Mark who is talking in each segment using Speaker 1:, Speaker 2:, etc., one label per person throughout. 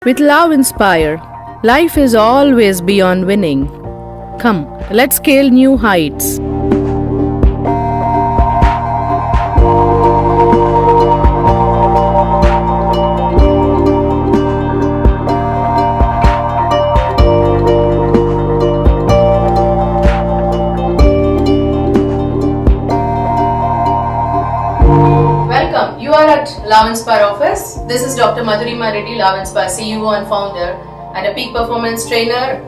Speaker 1: With Love Inspire, life is always beyond winning. Come, let's scale new heights.
Speaker 2: Welcome. You are at Love Inspire office. This is Dr. Madhurima Reddy, Love Inspire CEO and founder, and a peak performance trainer,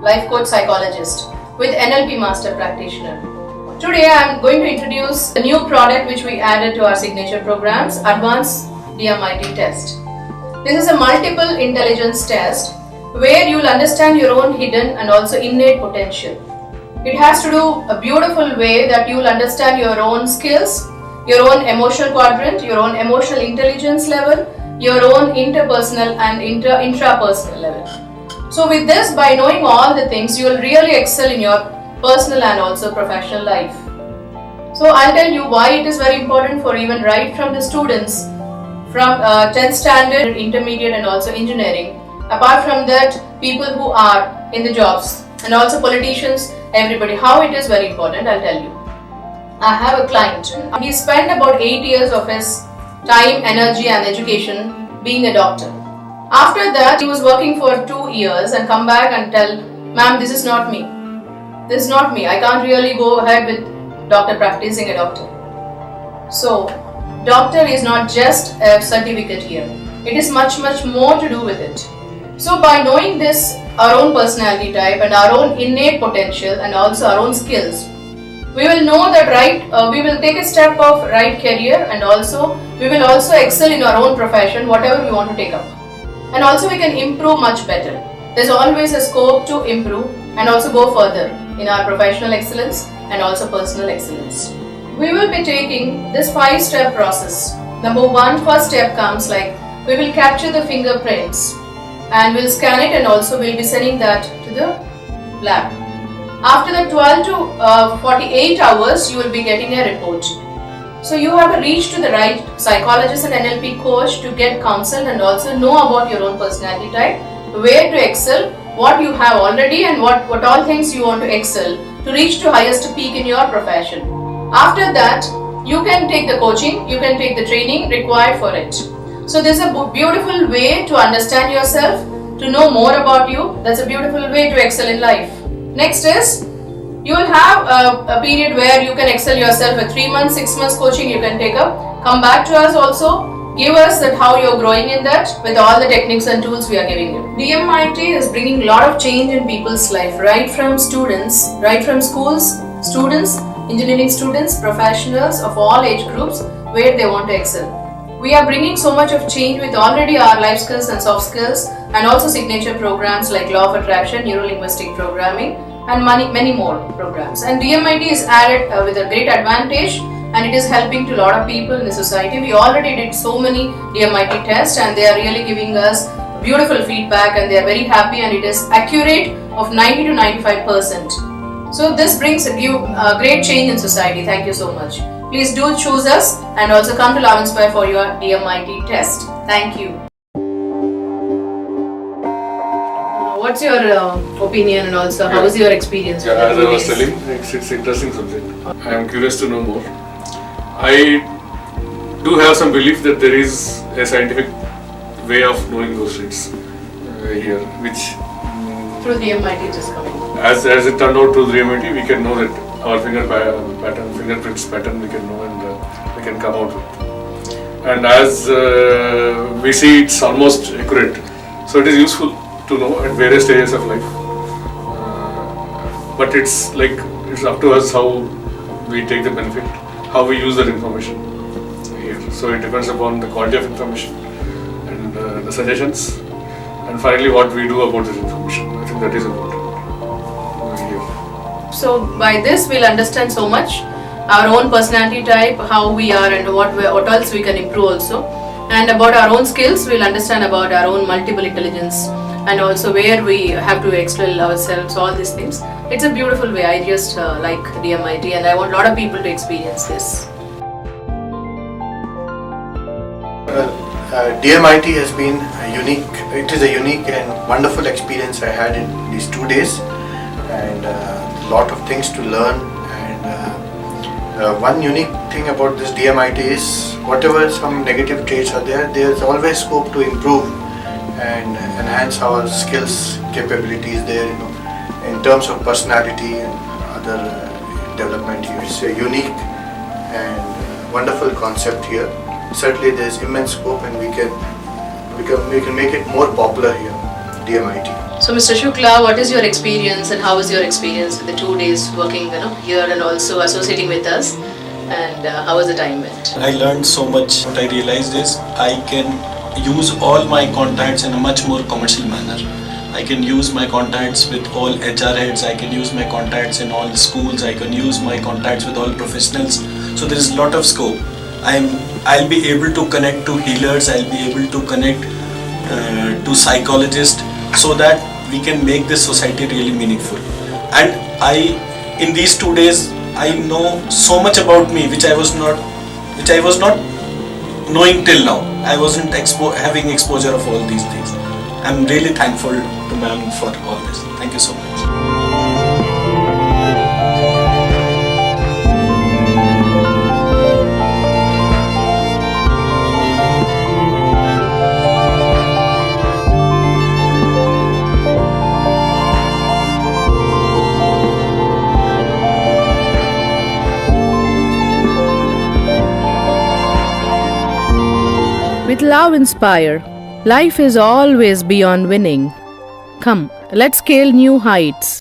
Speaker 2: life coach, psychologist with NLP master practitioner. Today I am going to introduce a new product which we added to our signature programs, Advanced DMIT test. This is a multiple intelligence test where you will understand your own hidden and also innate potential. It has to do a beautiful way that you will understand your own skills, your own emotional quadrant, your own emotional intelligence level, your own interpersonal and intrapersonal level. So with this, by knowing all the things, you will really excel in your personal and also professional life. So I'll tell you why it is very important for even right from the students from 10th standard, intermediate and also engineering. Apart from that, people who are in the jobs and also politicians, everybody, how it is very important, I'll tell you. I have a client. He spent about 8 years of his time, energy and education being a doctor. After that, he was working for 2 years and come back and tell, ma'am, this is not me. This is not me. I can't really go ahead with doctor practicing a doctor. So, doctor is not just a certificate here. It is much more to do with it. So by knowing this, our own personality type and our own innate potential and also our own skills, we will know that we will take a step of right career and also we will also excel in our own profession, whatever we want to take up. And also we can improve much better. There's always a scope to improve and also go further in our professional excellence and also personal excellence. We will be taking this 5-step process. Number 1, first step comes like we will capture the fingerprints and we'll scan it and also we'll be sending that to the lab. After the 12 to 48 hours, you will be getting a report. So you have to reach to the right psychologist and NLP coach to get counsel and also know about your own personality type, where to excel, what you have already and what all things you want to excel to reach to highest peak in your profession. After that, you can take the coaching, you can take the training required for it. So this is a beautiful way to understand yourself, to know more about you. That's a beautiful way to excel in life. Next is, you will have a period where you can excel yourself. A 3 months, 6 months coaching you can take up. Come back to us also. Give us that how you're growing in that with all the techniques and tools we are giving you. DMIT is bringing a lot of change in people's life, right from students, right from schools, students, engineering students, professionals of all age groups where they want to excel. We are bringing so much of change with already our life skills and soft skills and also signature programs like Law of Attraction, Neuro-Linguistic Programming and many more programs. And DMIT is added with a great advantage and it is helping to a lot of people in the society. We already did so many DMIT tests and they are really giving us beautiful feedback and they are very happy and it is accurate of 90 to 95%. So this brings a great change in society. Thank you so much. Please do choose us and also come to Love Inspire for your DMIT test. Thank you. What's your opinion and also how was your experience?
Speaker 3: Yeah, as I was telling, it's an interesting subject. I am curious to know more. I do have some belief that there is a scientific way of knowing those traits here, which
Speaker 2: through the MIT it is coming.
Speaker 3: As it turned out through the MIT, we can know that our fingerprints pattern we can know and we can come out with. And as we see, it's almost accurate. So it is useful to know at various stages of life. But it's up to us how we take the benefit, how we use that information here. So it depends upon the quality of information and the suggestions, and finally what we do about this information. I think that is important.
Speaker 2: So by this we'll understand so much our own personality type, how we are and what else we can improve also, and about our own skills we'll understand about our own multiple intelligence and also where we have to excel ourselves, all these things. It's a beautiful way. I just like DMIT and I want a lot of people to experience this.
Speaker 4: DMIT has been unique. It is a unique and wonderful experience I had in these 2 days, and a lot of things to learn. And one unique thing about this DMIT is whatever some negative traits are there, there's always scope to improve and enhance our skills, capabilities there. In terms of personality and other development here, it's a unique and wonderful concept here. Certainly there is immense scope, and we can make it more popular here, DMIT.
Speaker 2: So, Mr. Shukla, what is your experience and how was your experience in the 2 days working, here and also associating with us? And how was the time went?
Speaker 5: I learned so much. What I realized is I can use all my contacts in a much more commercial manner. I can use my contacts with all HR heads, I can use my contacts in all schools, I can use my contacts with all professionals. So there is a lot of scope. I'll be able to connect to healers, I'll be able to connect to psychologists, so that we can make this society really meaningful. And in these 2 days, I know so much about me which I was not knowing till now. I wasn't having exposure of all these things. I'm really thankful to ma'am for all this. Thank you so much.
Speaker 1: With Love Inspire, life is always beyond winning. Come, let's scale new heights.